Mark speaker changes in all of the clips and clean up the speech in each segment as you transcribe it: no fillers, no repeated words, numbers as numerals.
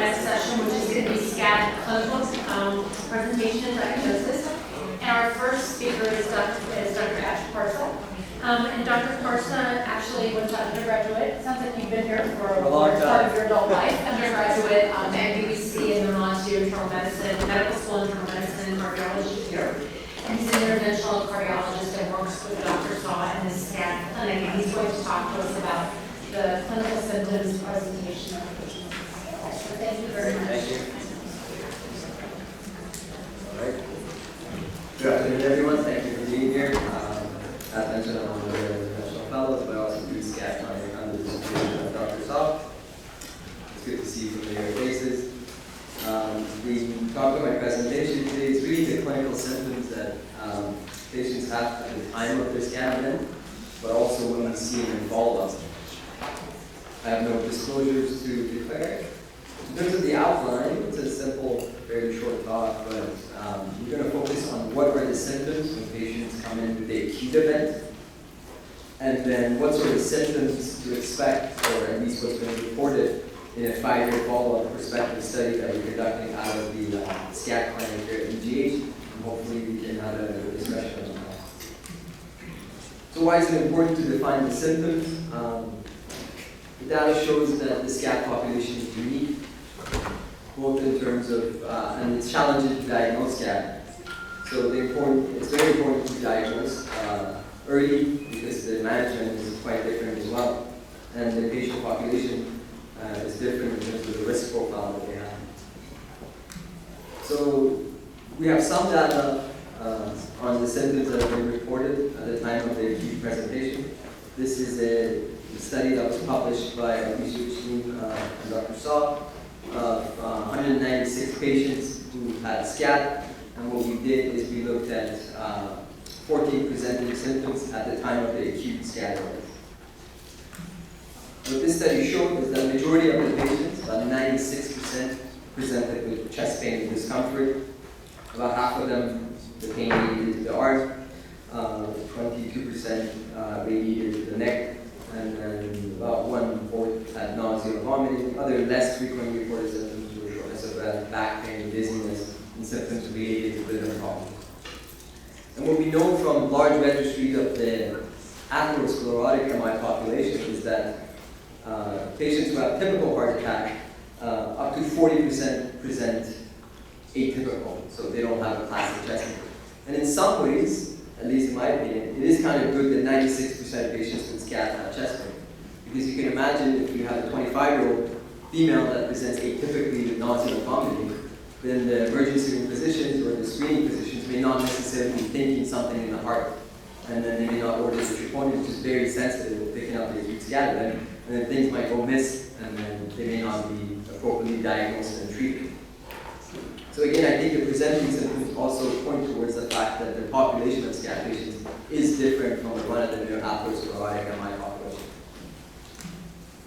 Speaker 1: next session, which is going to be SCAD clinical presentation diagnosis. And our first speaker is Dr. Ashkan Parsa. And Dr. Parsa actually went to undergraduate. Sounds like you've been here for a large part of your adult life. Undergraduate MBBC in neurology, internal medicine, medical school, internal medicine, cardiology here. And he's an interventional cardiologist and works with Dr. Saw in the SCAD clinic. And he's going to talk to us about the clinical symptoms presentation. So thank you very much.
Speaker 2: Thank you. All right. Good afternoon, everyone. Thank you for being here. As mentioned, I'm one of the interventional fellows, but I also do SCAD clinic under the supervision of Dr. Saw. It's good to see familiar faces. The topic of my presentation today is really the clinical symptoms that patients have at the time of their SCAD event, but also when we see them in follow-up. I have no disclosures to declare. In terms of the outline, it's a simple, very short talk, but we're going to focus on what are the symptoms when patients come in with the acute event, and then what sort of symptoms to expect, or at least what's been reported in a 5-year follow-up prospective study that we're conducting out of the SCAD clinic here at EGH, and hopefully we can have a discussion on that. So why is it important to define the symptoms? The data shows that the SCAD population is unique, both in terms of, and it's challenging to diagnose SCAD. So it's very important to diagnose early because the management is quite different as well. And the patient population is different in terms of the risk profile that they have. So we have some data on the symptoms that have been reported at the time of the acute presentation. This is a study that was published by a research team and Dr. Saw of 196 patients who had SCAD, and what we did is we looked at 14 presenting symptoms at the time of the acute SCAD event. What this study showed is that the majority of the patients, about 96%, presented with chest pain and discomfort. About half of them, the pain radiated to the arm, 22% radiated to the neck, and then about 1/4 had nausea or vomiting. Other less frequently reported symptoms were shortness of breath, back pain, dizziness, and symptoms related to liver problems. And what we know from large registries of the atherosclerotic MI population is that patients who have typical heart attack, up to 40% present atypical, so they don't have a classic chest pain. And in some ways, at least in my opinion, it is kind of good that 96% of patients with SCAD have chest pain. Because you can imagine if you have a 25-year-old female that presents atypically with nausea and vomiting, then the emergency room physicians or the screening physicians may not necessarily be thinking something in the heart. And then they may not order the troponin, which is very sensitive at picking up the acute SCAD event, and then things might go miss, and then they may not be appropriately diagnosed and treated. So again, I think the presenting symptoms also point towards the fact that the population of SCAD patients is different from the run-of-the-mill atherosclerotic MI population.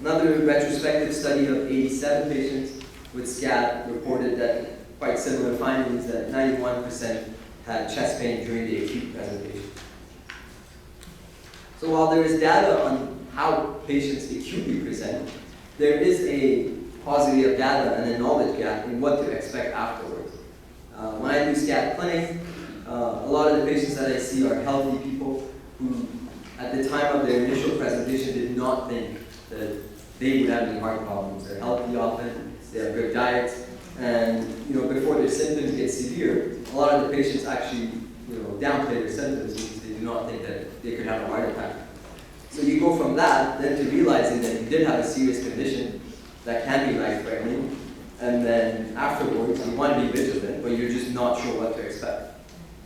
Speaker 2: Another retrospective study of 87 patients with SCAD reported that quite similar findings, that 91% had chest pain during the acute presentation. So while there is data on how patients acutely present, there is a paucity of data and a knowledge gap in what to expect afterwards. When I do SCAD clinic, a lot of the patients that I see are healthy people who, at the time of their initial presentation, did not think that they would have any heart problems. They're healthy often, they have good diets, and before their symptoms get severe, a lot of the patients actually downplay their symptoms because they do not think that they could have a heart attack. So you go from that then to realizing that you did have a serious condition that can be life-threatening, and then afterwards you want to be vigilant, but you're just not sure what to expect.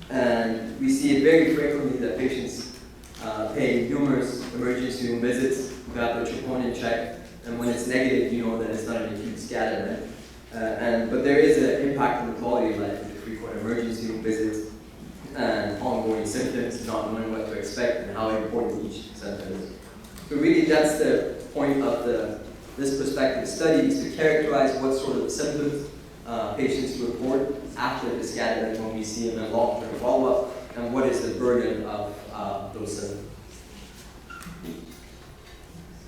Speaker 2: And we see it very frequently that patients pay numerous emergency room visits to have their troponin checked, and when it's negative, you know that it's not an acute SCAD event. But there is an impact on the quality of life with the frequent emergency room visits and ongoing symptoms, not knowing what to expect and how important each symptom is. So really that's the point of this prospective study, is to characterize what sort of symptoms patients report after the SCAD event when we see them in long-term follow-up, and what is the burden of those symptoms.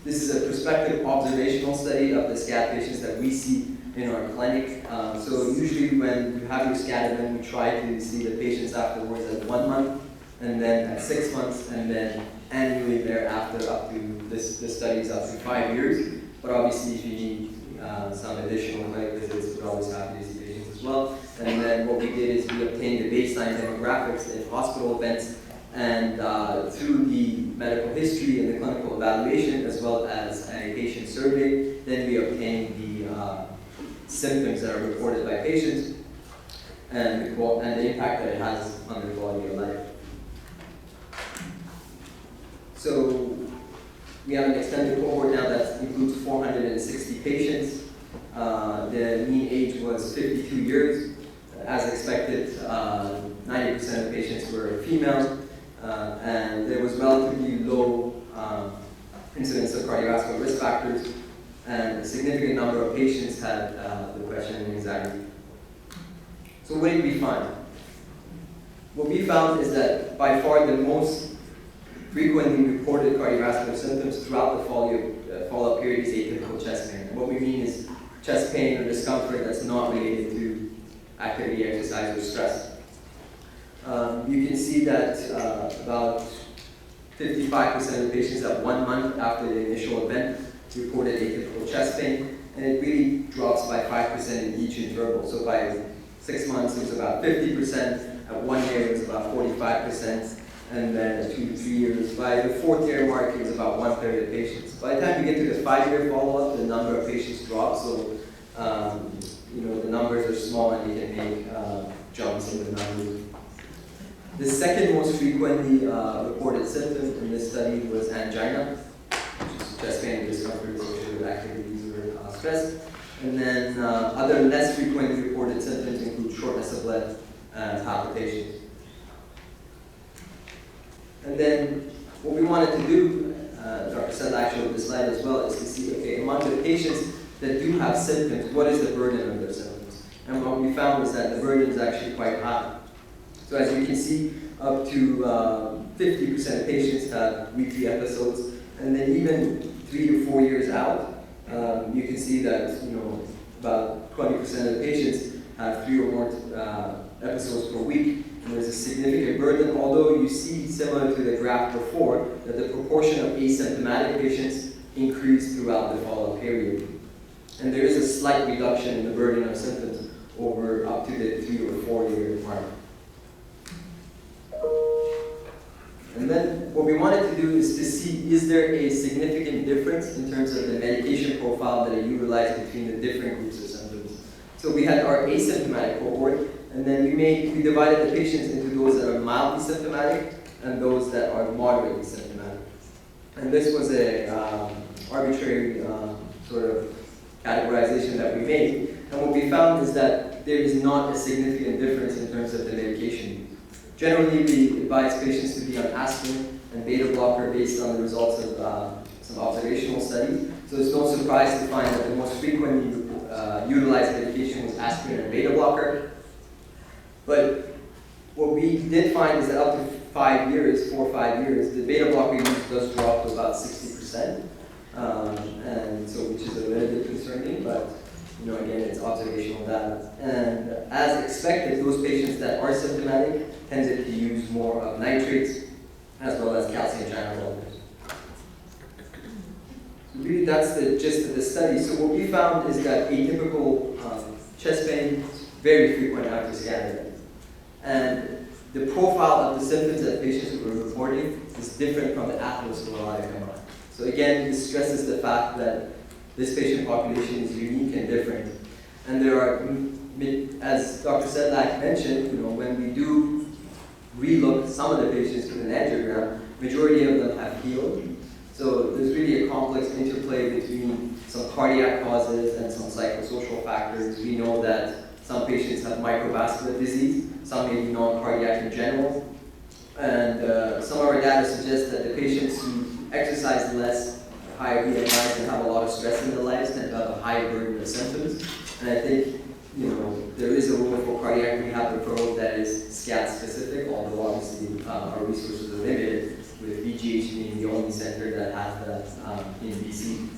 Speaker 2: This is a prospective observational study of the SCAD patients that we see in our clinic. So usually when you have your SCAD event, we try to see the patients afterwards at 1 month, and then at 6 months, and then annually thereafter up to, this study is up to 5 years. But obviously if you need some additional clinic visits, we're always happy to see patients as well. And then what we did is we obtained the baseline demographics in hospital events, and through the medical history and the clinical evaluation, as well as a patient survey, then we obtained the symptoms that are reported by patients and the impact that it has on their quality of life. So we have an extended cohort now that includes 460 patients. The mean age was 52 years. As expected, 90% of patients were female, and there was relatively low incidence of cardiovascular risk factors, and a significant number of patients had depression and anxiety. So what did we find? What we found is that by far the most frequently reported cardiovascular symptoms throughout the follow-up period is atypical chest pain. And what we mean is chest pain or discomfort that's not related to activity, exercise, or stress. You can see that about 55% of patients at 1 month after the initial event reported atypical chest pain, and it really drops by 5% in each interval. So by 6 months, it was about 50%, at 1 year, it was about 45%, and then at 2 to 3 years. By the 4th year mark, it was about 1/3 of patients. By the time you get to the 5-year follow-up, the number of patients drops, so the numbers are small and you can make jumps in the numbers. The second most frequently reported symptom in this study was angina, which is chest pain and discomfort associated with activities or stress. And then other less frequently reported symptoms include shortness of breath and palpitations. And then what we wanted to do, Dr. Sedlak showed this slide as well, is to see, okay, among the patients that do have symptoms, what is the burden of their symptoms? And what we found was that the burden is actually quite high. So as you can see, up to 50% of patients have weekly episodes, and then even 3 to 4 years out, you can see that about 20% of the patients have 3 or more episodes per week. And there's a significant burden, although you see, similar to the graph before, that the proportion of asymptomatic patients increased throughout the follow-up period. And there is a slight reduction in the burden of symptoms over up to the 3 or 4 year mark. And then what we wanted to do is to see, is there a significant difference in terms of the medication profile that are utilized between the different groups of symptoms. So we had our asymptomatic cohort, and then we divided the patients into those that are mildly symptomatic and those that are moderately symptomatic. And this was a arbitrary sort of categorization that we made. And what we found is that there is not a significant difference in terms of the medication. Generally, we advise patients to be on aspirin and beta blocker based on the results of some observational studies. So it's no surprise to find that the most frequently utilized medication was aspirin and beta blocker. But what we did find is that up to 5 years, 4 or 5 years, the beta blocker use does drop to about 60%, and so which is a little bit concerning, but again, it's observational data. And as expected, those patients that are symptomatic tended to use more of nitrates as well as calcium channel blockers. So really, that's the gist of the study. So what we found is that atypical chest pain is very frequent after SCAD. And the profile of the symptoms that patients were reporting is different from the atherosclerotic MRI. So again, this stresses the fact that this patient population is unique and different. And there are, as Dr. Sedlak mentioned, when we do relook some of the patients with an angiogram, majority of them have healed. So there's really a complex interplay between some cardiac causes and some psychosocial factors. We know that some patients have microvascular disease, some may be non-cardiac in general. And some of our data suggests that the patients who exercise less, higher BMIs, and have a lot of stress in their lives tend to have a higher burden of symptoms. And I think there is a role for cardiac rehab referral that is SCAD specific, although obviously our resources are limited. with VGH being the only center that has that in BC.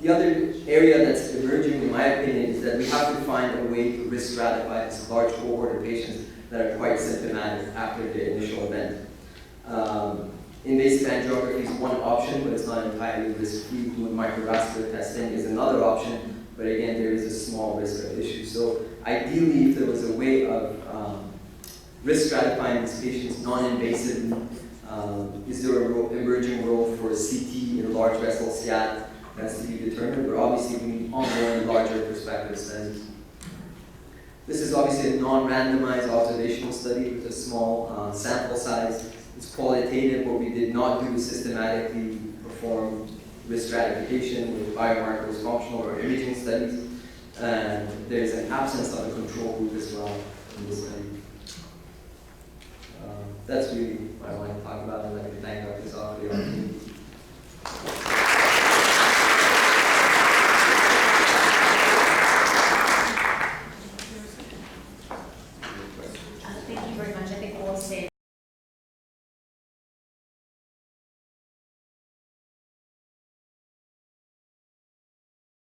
Speaker 2: The other area that's emerging, in my opinion, is that we have to find a way to risk stratify this large cohort of patients that are quite symptomatic after the initial event. Invasive angiography is one option, but it's not entirely risk-free. Doing microvascular testing is another option, but again, there is a small risk of issue. So ideally, if there was a way of risk stratifying these patients non-invasively, is there an emerging role for CT in a large vessel SCAD? That's to be determined, but obviously we need ongoing larger prospective studies. This is obviously a non-randomized observational study with a small sample size. It's qualitative, but we did not do systematically perform risk stratification with biomarkers, functional or imaging studies. And there's an absence of a control group as well in this study. That's really what I want to talk about, and I'd like to thank Dr. Saw for the opportunity.